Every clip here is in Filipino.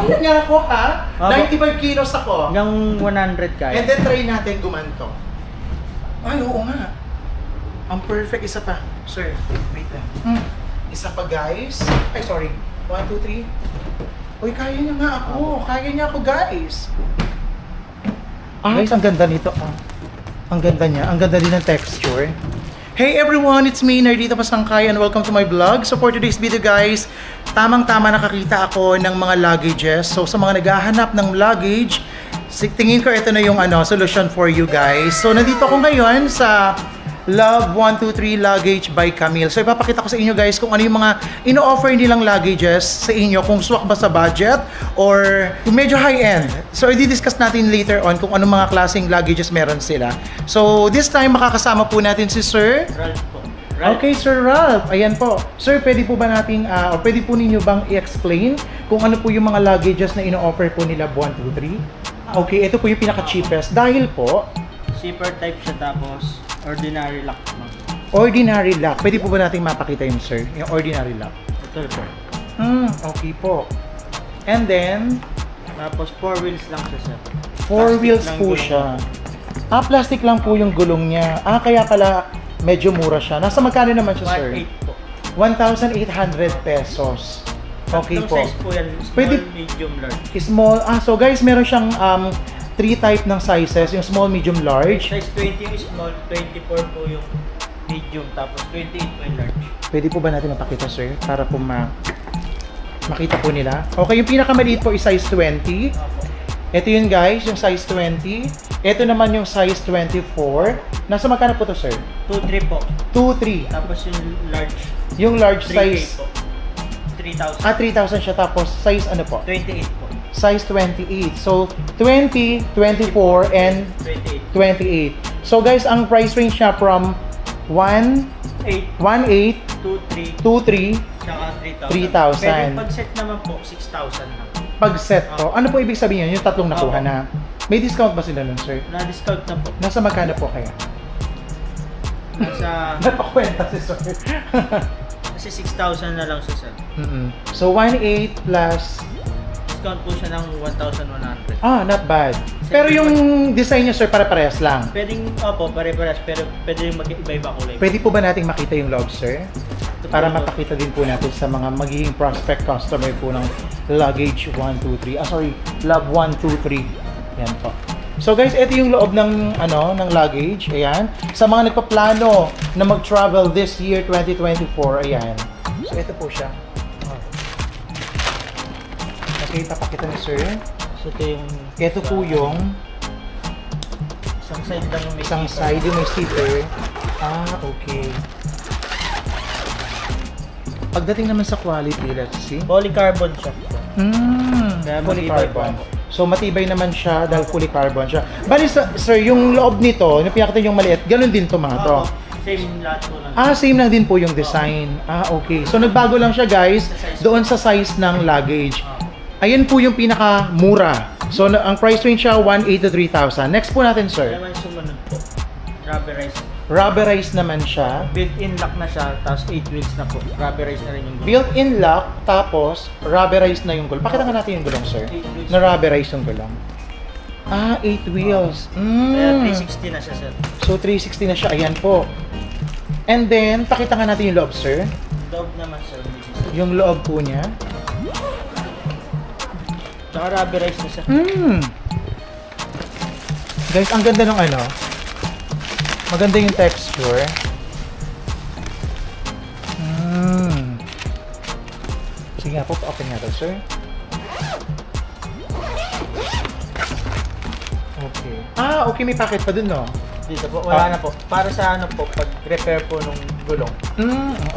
kaya nga ako ha. 95 kilos ako. Hanggang 100 kaya. And then try natin gumanto. Ay, oo nga. Ang perfect, isa pa. Sir, wait lang. Isa pa guys. Ay, sorry. 1, 2, 3. Uy, kaya niya nga ako. Kaya niya ako guys. Guys, ang ganda nito. Ang ganda niya. Ang ganda din ng texture. Hey everyone, it's me, Nerdito Pasangkay, and welcome to my vlog. So for today's video guys, tamang-tama nakakita ako ng mga luggages. So sa mga naghahanap ng luggage, tingin ko ito na yung solution for you guys. So nandito ako ngayon sa Love 123 Luggage by Camille. So ipapakita ko sa inyo guys kung ano yung mga ino-offer nilang luggages sa inyo, kung swak ba sa budget or kung medyo high-end. So i-discuss natin later on kung anong mga klaseng luggages meron sila. So this time makakasama po natin si Sir Ralph po. Okay, Sir Ralph. Ayan po. Sir, pwede po ba nating, o pwede po ninyo bang i-explain kung ano po yung mga luggages na ino-offer po nila 123? Okay, ito po yung pinaka-cheapest. Dahil po, Zipper type siya tapos ordinary lock naman. ordinary lock. Pwede po ba nating mapakita yun, sir? Yung ordinary lock. Ito po. Okay po. And then, Tapos 4 wheels lang siya sir. 4 wheels lang po gulong. siya. Plastic lang po yung gulong niya. Kaya pala medyo mura siya. Nasa magkano naman siya, sir? 1.8 po. 1,800 pesos. Okay Tatlong po. size po yan. Small, Pwede- medium, large. Small. So guys, meron siyang 3 type ng sizes. Yung small, medium, large. Size 20 yung small, 24 po yung medium, tapos 28 po yung large. Pwede po ba natin mapakita, sir? Para po makita po nila. Okay, yung pinakamaliit po is size 20. Ito yun guys, yung size 20. Ito naman yung size 24. Nasa magkano po to, sir? 2.3 po. 2, 3. Tapos yung large, Yung large 3K size, po. 3,000. 3,000 siya. Tapos size ano po? 28 po. Size 28. So, 20, 24, and 28. 28. So guys, ang price range niya from 1, 8, 1,8, 2, 3, 2, 3, tsaka 3,000. 3,000. Pero yung pag-set naman po, 6,000 na. pag set po. Ano po ibig sabihin yun? Yung tatlong nakuha Opo. na. May discount ba sila nun, sir? Na-discount na po. Nasa magkano po kaya? Nasa, Napakwenta si sir. kasi 6,000 na lang siya sir. So, 1,800 plus... Discount po siya ng 1,100. not bad. Pero yung design niya, sir, para-parehas lang. Pwedeng, pare-parehas, pero pwede yung mag-iba-iba kulay. Pwede po ba nating makita yung loob, sir? Para po. mapakita din po natin sa mga magiging prospect customer po ng Luggage 123. Love 123. Yan po. So guys, ito yung loob ng ng luggage. Ayan. Sa mga nagpaplano na mag-travel this year 2024, ayan. So ito po siya. Okay, papakita ni sir. So ito yung... Ito po yung isang side lang yung may isang zipper. side yung may zipper. Okay. Pagdating naman sa quality, let's see. Polycarbon siya. Kaya Fully matibay carbon. po. So matibay naman siya dahil fully carbon siya. Bali sir, yung loob nito, yung pinakita yung maliit, ganun din to mga to. Same lahat po lang. Same lang din po yung design. Okay. So nagbago lang siya guys doon sa size ng luggage. Ayan po yung pinaka-mura. So ang price range siya 1,800 to 3,000. Next po natin, sir. Naman sumunod po. Rubberized. Rubberized naman siya. Built-in lock na siya, tapos 8 wheels na po. Rubberized na rin yung gulong. Built-in lock, tapos rubberized na yung gulong. Pakita nga natin yung gulong, sir. Na rubberized yung gulong. 8 wheels. Kaya 360 na siya, sir. So 360 na siya. Ayan po. And then, pakita nga natin yung loob, sir. Dog naman, sir. Yung loob po niya. Tsaka rubberized na siya. Guys, ang ganda ng maganda yung texture. Sige nga po, pa-open nga to, sir. Okay. Okay, may packet pa dun, no? Dito po, wala na po. Para sa po, pag-repair po nung gulong.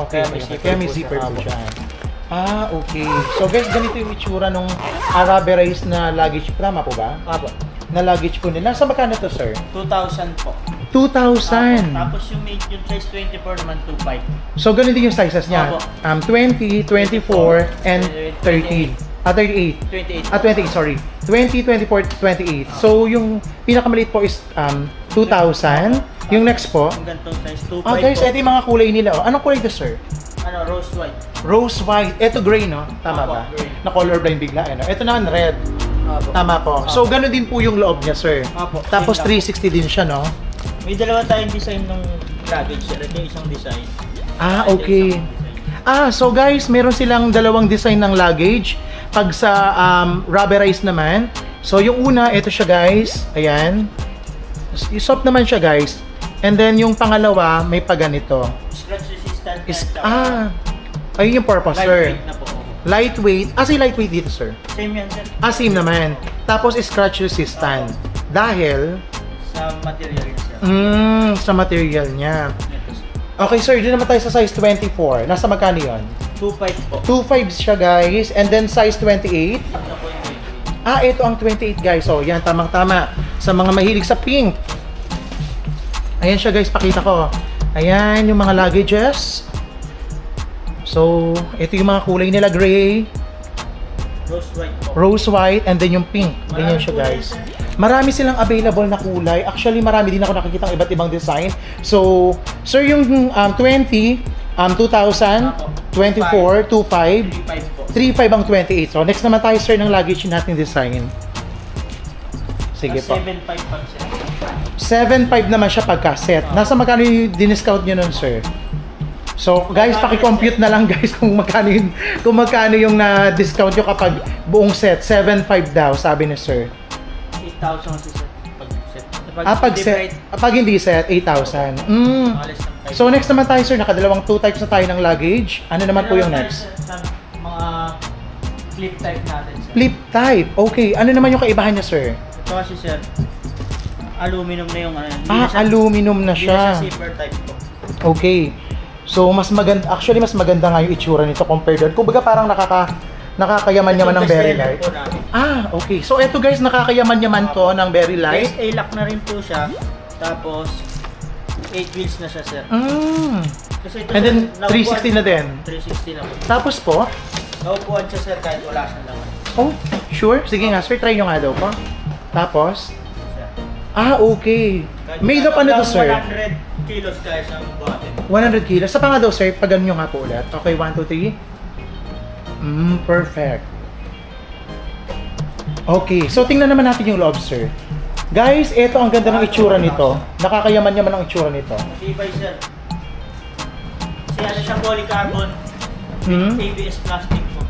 Okay. Kaya may zipper po siya. Okay. So guys, ganito yung itsura nung rubberized na luggage. Tama po ba? Apo. Na luggage po nila. Sa magkano to, sir? 2,000 po. 2,000. Tapos yung medium size 24 naman 2,500. So ganun din yung sizes niya. Opo. 20, 24, and 30. 38. 28. 28, sorry. 20, 24, 28. So yung pinakamaliit po is 2,000. Yung next po. Yung ganitong size 2,500 Guys, po. ito yung mga kulay nila. Anong kulay to, sir? Rose white. Rose white. Ito gray, no? Tama Opo, ba? gray. Na colorblind bigla. Ano? Ito naman red. Opo. Tama po. So, ganun din po yung loob niya, sir. Opo, Tapos same lang. 360 din siya, no? May dalawa tayong design ng luggage, sir. Ito yung isang design. Ah, Ito yung okay. isang design. Ah, so guys, meron silang dalawang design ng luggage. Pag sa rubberized naman. So, yung una, ito siya, guys. Ayan. Soft naman siya, guys. And then, yung pangalawa, may paganito. Scratch resistant. Ayun yung purpose, sir. Lightweight na po. Lightweight. Ah, si lightweight dito, sir. Same yan, sir. Ah, same naman. Tapos, scratch resistant. Dahil, Sa material niya, sir. sa material niya. Ito, sir. Okay, sir, dito naman tayo sa size 24. Nasa magkano yun? 2.5 po. 2.5 siya, guys. And then, size 28. Ito po yung lightweight. Ah, ito ang 28, guys. So, yan, tamang-tama. Sa mga mahilig sa pink. Ayan siya, guys. Pakita ko. Ayan, yung mga luggages. So, ito yung mga kulay nila. Gray, Rose white po. rose white, and then yung pink. Ganyan Maraming siya, kulay, guys. sir. Marami silang available na kulay. Actually, marami din ako nakikita iba't ibang design. So, sir, yung 20, 2000, 24, 25, 3.5 po. 3.5 ang 28. So, next naman tayo, sir, ng luggage natin design. Sige po. 7.5 pa, sir. 7.5 naman siya pagka-set. Nasa magkano yung diniscount nyo nun, sir? So, guys, paki-compute na lang, guys, kung magkano yung na-discount nyo kapag buong set. 7.5 daw, sabi ni sir. 8,000 kasi, sir. Pag set. Pag hindi set, 8,000. So, next naman tayo, sir. Nakadalawang 2 types na tayo ng luggage. Ano naman po yung next? Mga flip type natin, sir. Flip type. Okay. Ano naman yung kaibahan niya, sir? Ito kasi, sir, aluminum na yung ano. Aluminum na Hindi na siya. siya zipper type po. Okay. So, mas maganda, actually, mas maganda nga yung itsura nito compared doon. Kumbaga, parang nakakayaman-yaman ng Very Light. Po namin. Ah, okay. So, eto guys, nakakayaman-yaman to ng Very Light. Base A-lock na rin po siya. Tapos, 8 wheels na siya, sir. Kasi ito, And then, sir, 360 na din. 360 na po. Tapos po, Naupuan siya, sir, kahit wala siya naman. oh, sure. Sige nga, sir, try nyo nga daw po. Tapos, Sir. okay. Kahit Made of ano to, sir? 100 kilos kaya siyang buhatin. 100 kilos. Sa panga daw, sir, pag ganun nyo nga po ulit. Okay, 1, 2, 3. Perfect. Okay, so tingnan naman natin yung loob, sir. Guys, ito ang ganda ng itsura nito. Nakakayaman-yaman ang itsura nito. Matibay, sir. Kasi ano siya, polycarbon. Hmm? ABS plastic po.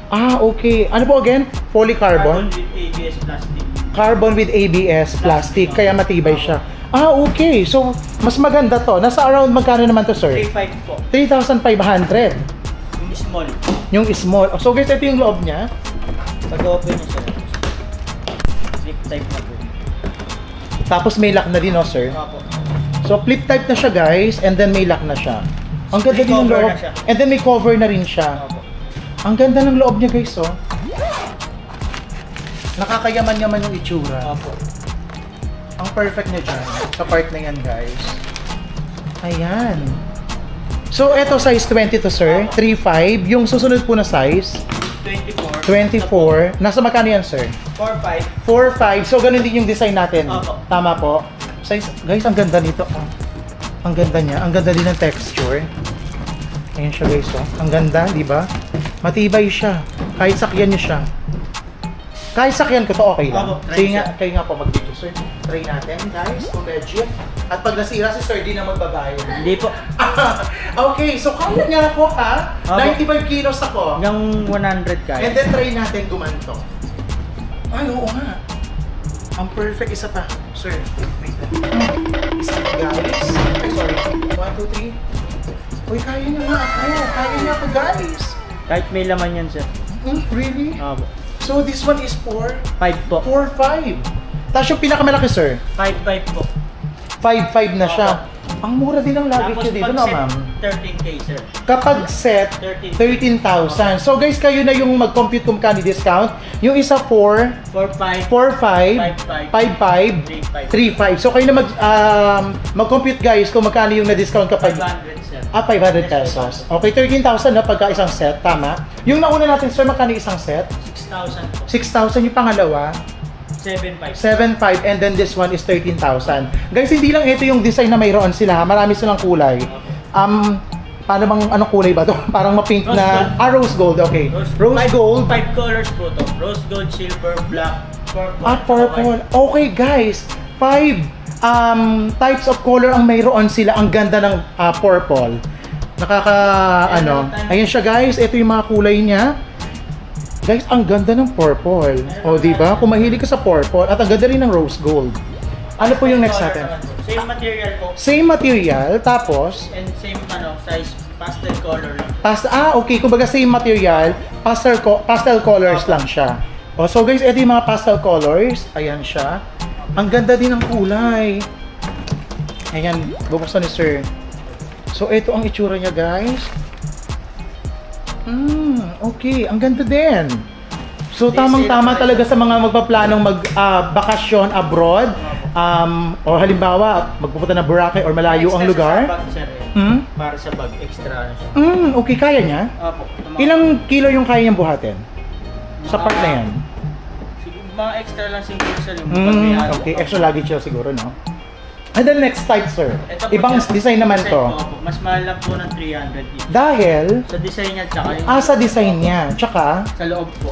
Ah, okay. Ano po again? Polycarbon? With ABS plastic. Carbon with ABS plastic, kaya matibay siya. Ah, okay. So, mas maganda to. Nasa around magkano naman to, sir? 3.5 po. 3,500. Yung small. Yung small. So, guys, ito yung loob niya. Pag-open niya, sir. Flip type na po. Tapos may lock na din, no, sir? Opo. So, flip type na siya, guys, and then may lock na siya. Ang ganda May din ng cover loob. na siya. And then may cover na rin siya. Opo. Ang ganda ng loob niya, guys, oh. Nakakayaman-yaman yung itsura. Opo. Ang perfect niya dyan. Sa part na yan, guys. Ayan. So, eto size 20 to, sir. 3.5. Yung susunod po na size, 24. 24. Nasa magkano yan, sir? 4.5. 4.5. So, ganun din yung design natin. Opo. Tama po. Size, guys, ang ganda nito. Oh. Ang ganda niya. Ang ganda din ng texture. Ayan siya, guys. Oh. Ang ganda, di ba? Matibay siya. Kahit sakyan niyo siya. Kahit sakyan ko to, okay lang. Opo, try Sige nga, siya. kayo nga po mag-video, sir. Try natin, guys. Kung legit. At pag nasira si sir, di na magbabayad. Hindi po. Okay, so kaya nga po ha. Opo. 95 kilos ako. Yung 100 kaya. And then try natin gumanto. Ay, oo nga. Ang perfect isa pa. Sir, wait lang. Isa pa, guys. Ay, sorry. 1, 2, 3. Uy, kaya niya nga ako. Kaya niya ako, guys. Kahit may laman yan, sir. Really? Opo. So, this one is 4, 5 po. 4, 5. Tapos yung pinakamalaki, sir, 5.5 po. 5, 5 na siya. Ang mura din ng luggage Tapos niya dito, pag no, set, ma'am? 13K, sir. Kapag set, 13,000. So guys, kayo na yung mag-compute kung kani discount. Yung isa 4, 4.5. 4.5, 5.5, 3.5. 3.5. So kayo na mag-compute guys kung magkano yung na-discount kapag 500, sir. 500 pesos. Okay, 13,000 na pagka isang set, tama? Yung nauna natin, sir, magkano yung isang set? 6,000 po. 6,000 yung pangalawa, 7.5. 7.5, and then this one is 13,000. Guys, hindi lang ito yung design na mayroon sila, marami silang kulay. Paano bang, anong kulay ba to? Parang ma-pink Rose na, gold. rose gold, okay. Rose gold. 5 colors po to. Rose gold, silver, black, purple. Purple. white. Okay guys, 5 types of color ang mayroon sila. Ang ganda ng purple. Ayan siya guys, ito yung mga kulay niya. Guys, ang ganda ng purple. O, di ba? Kung mahilig ka sa purple, at ang ganda rin ng rose gold. Ano po yung next natin? Same material po. Same material, tapos, And same size, pastel color lang. okay. Kumbaga same material, pastel colors lang siya. O, so guys, ito yung mga pastel colors. Ayan siya. Ang ganda din ng kulay. Ayan, bubuksan ni Sir. So, ito ang itsura niya, guys. Okay. Ang ganda din. So, tamang-tama talaga sa mga magpaplanong magbakasyon abroad. O halimbawa, magpupunta na Boracay or malayo ang lugar. Sa bag, sir, Hmm? Para sa bag, extra na siya. Okay, kaya niya? Opo. Ilang kilo yung kaya niyang buhatin? Sa part na yan? Mga extra lang siguro sa limang. Okay, extra luggage siya siguro, no? And then next type, sir. Ito po, Ibang sir. design naman Design to. po, opo. Mas mahal lang po ng 300 each. Dahil, Sa design niya, tsaka yung sa design niya. Tsaka, sa loob po.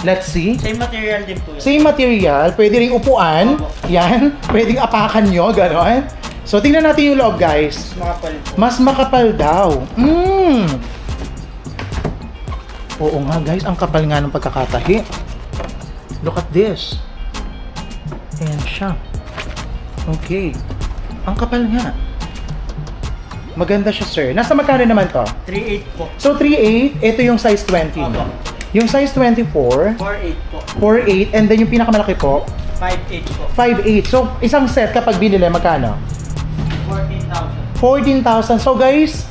let's see. Same material din po yun. Same material, pwede ring upuan. Opo. Yan, pwedeng apakan nyo, gano'n. So, tingnan natin yung loob, guys. Makapal po. Mas makapal daw. Oo nga, guys. Ang kapal nga ng pagkakatahi. Look at this. Ayan siya. Okay. Ang kapal nga. Maganda siya, sir. Nasa magkano naman to? 3.8 po. So, 3.8. Ito yung size 20. Opo. Yung size 24, 4.8 po. 4.8. And then yung pinakamalaki po, 5.8 po. 5.8. So, isang set kapag binili, magkano? 14,000. 14,000.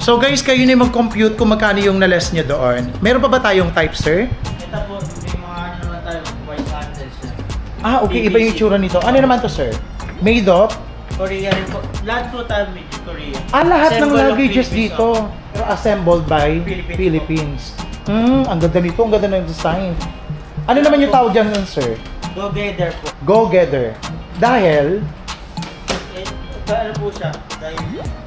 So guys, kayo na yung mag-compute kung magkano yung na-less nyo doon. Meron pa ba tayong type, sir? Ito po, may mga naman tayo, white handles. Okay. Iba yung itsura nito. Ano naman to, sir? Made of? Korea rin po. Lahat po tayo made in Korea. Lahat ng Assemble of luggages Philippines, dito. Pero assembled by Philippines Philippines. Ang ganda nito. Ang ganda ng design. Ano naman yung tawag dyan, sir? Together po. Go-Gether. Dahil Ano po siya? Dahil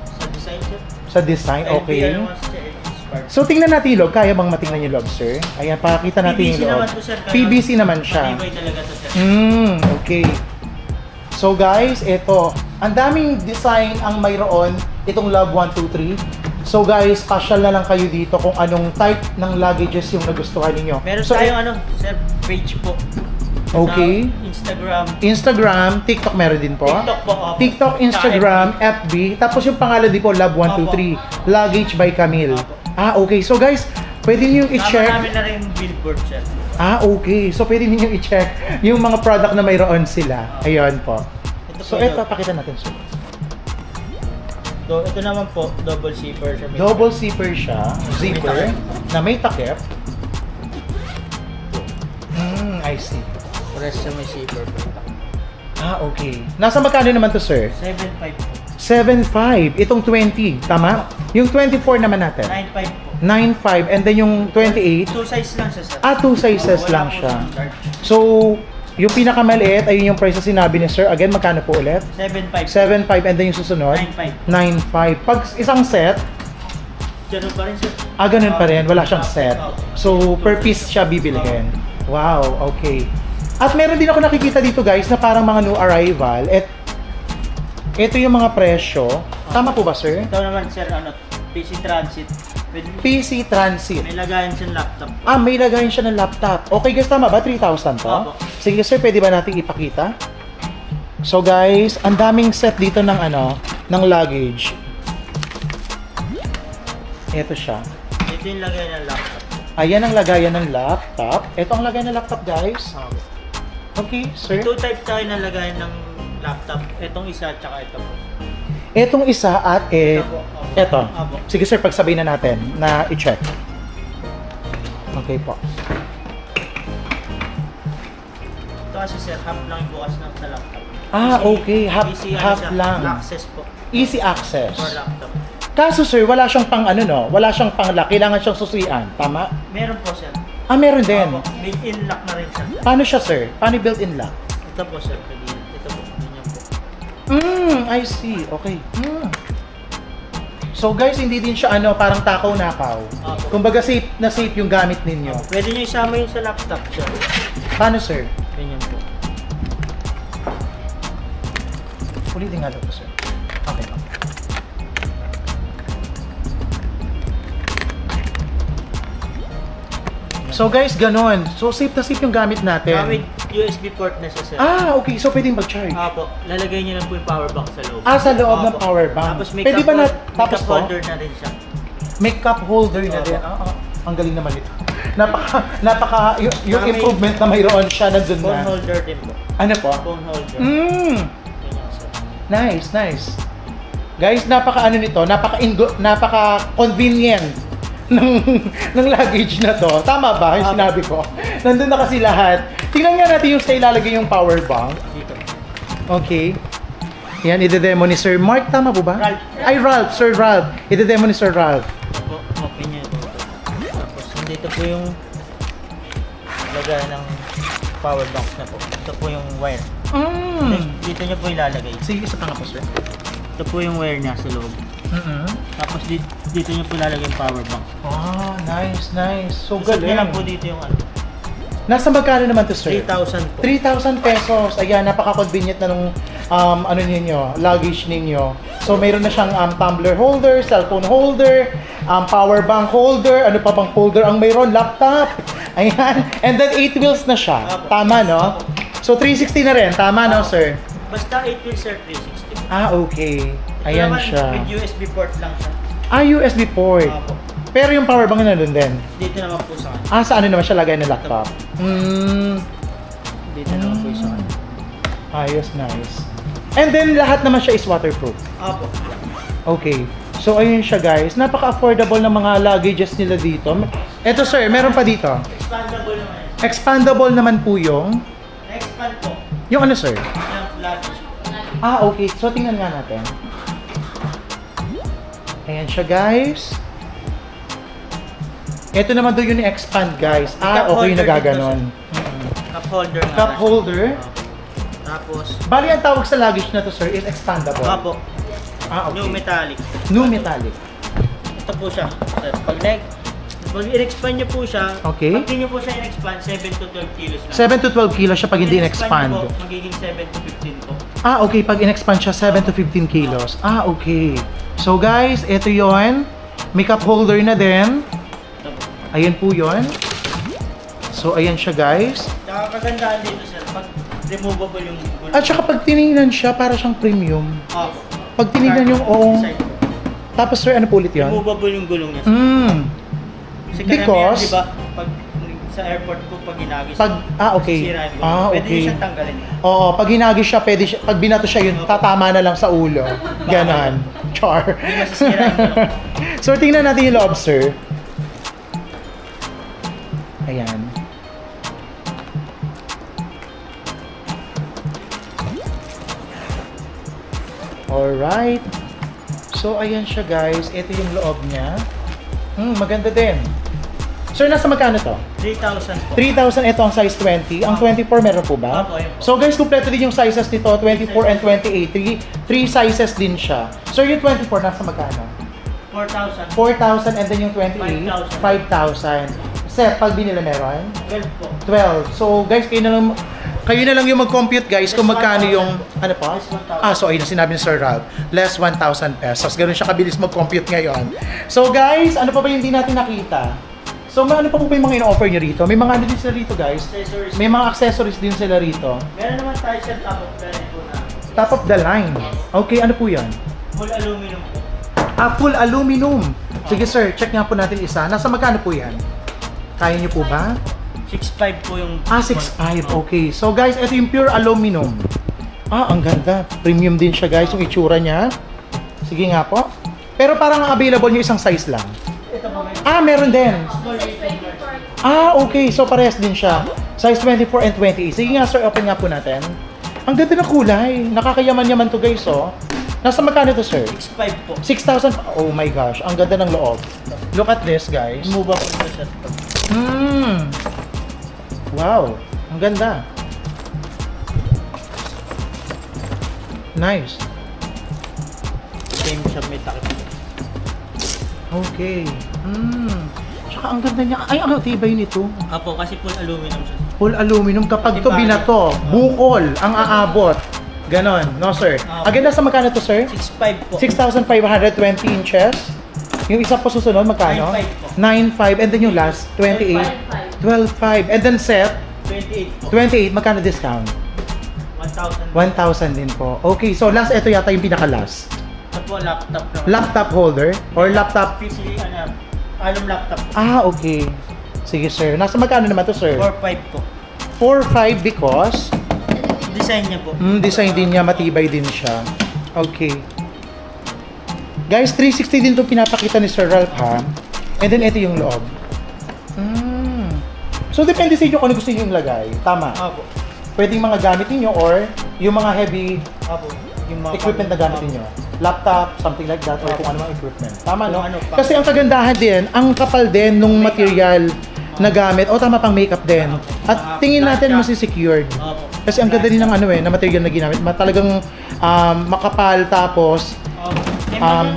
sa design siya. sa design, okay. Ano mas siya inspired. So, tingnan natin yung loob. Kaya bang matingnan yung loob, sir? Ayan, pakita natin PVC yung loob. naman po, sir. Kaya PVC naman siya. Matibay talaga to, sir. Okay. So guys, ito. Ang daming design ang mayroon itong Love 123. So guys, pasyal na lang kayo dito kung anong type ng luggages yung nagustuhan ninyo. Meron so, tayong sir, page po. Okay. Sa Instagram. Instagram, TikTok meron din po. TikTok po. Opo. TikTok, Instagram, FB. Tapos yung pangalan din po, Love 123. Luggage by Camille. Opo. Okay. So guys, pwede niyo i-check. Sama namin na rin yung billboard, sir. Okay. So pwede niyo i-check yung mga product na mayroon sila. Ayun po. So ito, pakita natin, sir. So, ito naman po, double zipper siya. Double zipper siya, zipper, na may takip. I see. Rest sa may zipper po. Okay. Nasa magkano naman to, sir? 7.5 po. 7.5. Itong 20, tama? Yung 24 naman natin. 9.5 po. 9.5. And then yung 28. 2 size lang siya, sir. 2 sizes Wala lang po siya. siyang large. So, yung pinakamaliit, ayun yung price na sinabi ni sir. Again, magkano po ulit? 7.5. 7.5. And then yung susunod? 9.5. 9.5. Pag isang set, Ganun pa rin, sir. ganun pa rin. Wala siyang set. So, per piece siya bibilhin. Wow, okay. At meron din ako nakikita dito guys na parang mga new arrival. Ito yung mga presyo. Tama po ba, sir? Ito naman, sir, PC Transit. PC Transit. May lagayan siyang laptop. May lagayan siya ng laptop. Okay guys, tama ba? 3,000 to? Opo. Sige sir, pwede ba natin ipakita? So guys, ang daming set dito ng ng luggage. Ito siya. Ito yung lagayan ng laptop. Ayan ang lagayan ng laptop. Ito ang lagayan ng laptop guys. Okay, sir. 2 type tayo na lagayan ng laptop. Itong isa, tsaka ito po. Etong isa at Opo. eto. Opo. Sige sir, pagsabay na natin na i-check. Okay po. Ito kasi, sir, half lang yung bukas ng sa laptop. Okay. Half siya, lang. Access po. Easy access. For laptop. Kaso sir, wala siyang pang wala siyang pang lock. Kailangan siyang susuian. Tama? Meron po, sir. Meron din. Opo. Built-in lock na rin siya. Paano siya sir? Paano built-in lock? Ito po, sir. Ito po. Ganyan po. I see. Okay. So guys, hindi din siya parang takaw-nakaw. Opo. Kumbaga safe na safe yung gamit ninyo. Pwede nyo isama yun sa laptop, sir. Paano sir? Ganyan po. Ulitin nga daw po sir. Okay. So guys, ganon. So safe na safe yung gamit natin. Gamit USB port na siya, sir. Okay. So pwedeng mag-charge. Apo, lalagay nyo lang po yung power bank sa loob. Sa loob ng Apo. power bank. Tapos may Pwede cup, ba na, may tapos cup po? holder na rin siya. May cup holder na Opo. din. Ang galing naman ito. Napaka, yung May improvement na mayroon siya nandun Phone na. holder din po. Ano po? Phone holder. Ganyan, sir. Nice. Guys, napaka convenient ng luggage na to. Tama ba yung sinabi ko? Nandun na kasi lahat. Tingnan nga natin yung sa ilalagay yung power bank. Dito. Okay. Yan, ide-demo ni Sir Mark. Tama po ba? Ralph. Ay, Ralph. Sir Ralph. Ide-demo ni Sir Ralph. Opo, open nyo ito. Tapos dito po yung lagayan ng power bank na po. Ito po yung wire. Dito nyo po ilalagay. Sige, isa pa nga po, Sir. Ito po yung wire niya sa loob. Tapos dito nyo po ilalagay yung power bank. Nice. So, Isip nyo lang galing. po dito yung Nasa magkano naman to, Sir? 3,000 po. 3,000 pesos. Ayan, napaka-convenient na nung luggage ninyo. So, mayroon na siyang tumbler holder, cellphone holder, power bank holder, ano pa bang holder ang mayroon? Laptop. Ayan. And then 8 wheels na siya. Apo. Tama, no? So, 360 na rin. Tama, no, Sir? Basta 8 wheels sir, 360. Okay. Ito Ayan naman, siya. with USB port lang siya. USB port. Opo. Pero yung power bank na nandun din. Dito naman po sa kanya. Sa ano naman siya lagay ng laptop? Dito naman po sa kanya. Ayos, nice. And then, lahat naman siya is waterproof. Opo. Okay. So, ayun siya guys. Napaka-affordable ng mga luggages nila dito. Eto sir, meron pa dito. Expandable naman yan. Expandable naman po yung... Na-expand po. Yung ano sir? Yung luggage. Okay. So, tingnan nga natin. Ayan siya guys. Ito naman doon yung expand guys. Cup Okay yung holder nagaganon. Cup holder nga. Cup siya. holder. Opo. Tapos, Bali, ang tawag sa luggage na to sir is expandable. Opo. Okay. New metallic. New metallic. Ito po siya. Sir, pag in-expand nyo po siya, Okay. pag di nyo po siya in-expand, 7 to 12 kilos lang. 7 to 12 kilos siya pag hindi In-expand in-expand. nyo po, magiging 7 to 15 po. Okay. Pag in-expand siya, 7 to 15 kilos. Okay. So guys, ito yon. May cup holder na din. Ito po. Ayan po yon. So, ayan siya guys. Tsaka kagandahan dito sir, pag removable yung gulong. At saka pag tinignan siya, para siyang premium. Opo. Pag tinignan yung Side. Tapos sir, ano po ulit yun? Removable yung gulong niya. Sir. Kasi Because- karamihan, di ba, pag sa airport po, pag ginagis, Okay. sira yung gulong. Pwede Okay. nyo siyang tanggalin. Oo, pag hinagis siya, pwede siya, pag binato siya yun, tatama na lang sa ulo. Ganon. Char. Hindi masisira yung gulong. So, tingnan natin yung loob, sir. Ayan. Alright. So, ayan siya guys. Ito yung loob niya. Maganda din. Sir, nasa magkano to? 3,000 po. 3,000, ito ang size 20. Ang 24 meron po ba? Opo, yun po. So guys, kompleto din yung sizes nito, 24 and 28. Three sizes din siya. So yung 24, nasa magkano? 4,000. 4,000 and then yung 28, 5,000. Sir, pag binila meron? 12 po. 12. So guys, kayo na lang yung mag-compute guys kung magkano yung, ano pa? Less 1,000. So ayun, sinabi ni Sir Ralph, less 1,000 pesos. Ganun siya kabilis mag-compute ngayon. So guys, ano pa ba yung hindi natin nakita? So ano pa po yung mga in-offer nyo rito? May mga ano din sila rito guys? Accessories. May mga accessories din sila rito. Meron naman tayo sa top of the line po na Top of the line. Okay, ano po yan? full aluminum po. Full aluminum. Sige sir, check nga po natin isa. Nasa magkano po yan? Kaya nyo po ba? 6.5 po yung... 6.5. Okay. So guys, ito yung pure aluminum. Ang ganda. Premium din siya guys, yung itsura niya. Sige nga po. Pero parang ang available nyo isang size lang. Ito po may Meron din. small medium large. Okay. So parehas din siya. Size 24 and 28. Sige nga sir, open nga po natin. Ang ganda ng kulay. Nakakayaman-yaman to guys, oh. Nasa magkano to sir? 6.5 po. 6,000. Oh my gosh, ang ganda ng loob. Look at this guys. Move up po siya. Wow, ang ganda. Nice. Same siya may takip. Okay. Tsaka ang ganda niya. Ay, ang tibay nito. Apo, kasi full aluminum siya. Full aluminum. Kapag to binato, bukol ang aabot. Ganon, no sir? Ang ganda sa magkano to, sir? 6.5 po. 6,520 inches. Yung isa po susunod, magkano? 9.5 po. 9,500. And then yung last, 28. 12,500. And then set, 28 po. 28. Magkano discount? 1,000. 1,000 din po. Okay, so last, ito yata yung pinaka-last. Ito po, laptop naman. Laptop holder or laptop. PC, alum laptop po. Okay. Sige, sir. Nasa magkano naman to, sir? 4.5 po. 4,500 because Design niya po. design din niya, matibay din siya. Okay. Guys, 360 din 'tong pinapakita ni Sir Ralph, ha? And then ito yung loob. So depende sa inyo kung ano gusto niyo yung lagay. Tama. Apo. Pwedeng mga gamit niyo or yung mga heavy Apo. Yung mga equipment na gamit niyo. Laptop, something like that, or kung ano mga equipment. Tama, no? Kung ano pa. Kasi ang kagandahan din, ang kapal din nung material na gamit, o tama pang makeup din. At tingin natin masisecured. Apo. Kasi ang ganda din ng na material na ginamit. Talagang makapal tapos. Apo.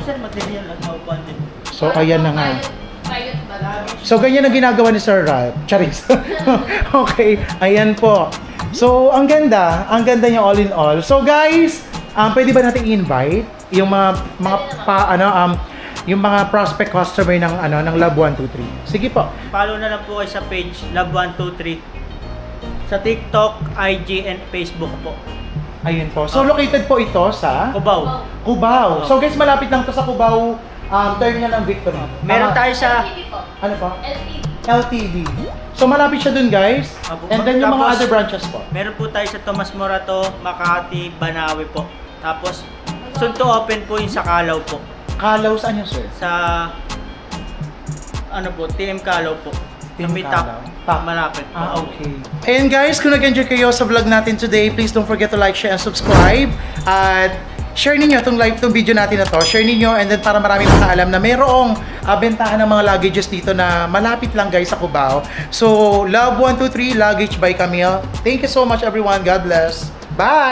Sir, material at no-bonded. So, ayan na nga. Pilot ba? So, ganyan ang ginagawa ni Sir Ralph. Charis. Okay, ayan po. So, ang ganda niya all in all. So, guys, pwede ba natin i-invite yung yung mga prospect customer ng Love 123? Sige po. Follow na lang po kayo sa page Love 123 sa TikTok, IG, and Facebook po. Ayun po. So, located po ito sa Cubao. Cubao. So, guys, malapit lang to sa Cubao Terminal ng Victory. Meron tayo sa LTV po. Ano po? LTV. LTV. So, malapit siya dun, guys. Apo. And then yung mga Tapos, other branches po. Meron po tayo sa Tomas Morato, Makati, Banawe po. Tapos soon to open po yung sa Calao po. Calao, saan yun, sir? Sa TM Calao po. TM Sa may Calao. top malapit po. Okay. And guys, kung nag-enjoy kayo sa vlog natin today, please don't forget to like, share, and subscribe. At share ninyo itong video natin na to. Share ninyo and then para marami makaalam na mayroong bentahan ng mga luggages dito na malapit lang guys sa Cubao. So, Love 123 Luggage by Camille. Thank you so much everyone. God bless. Bye!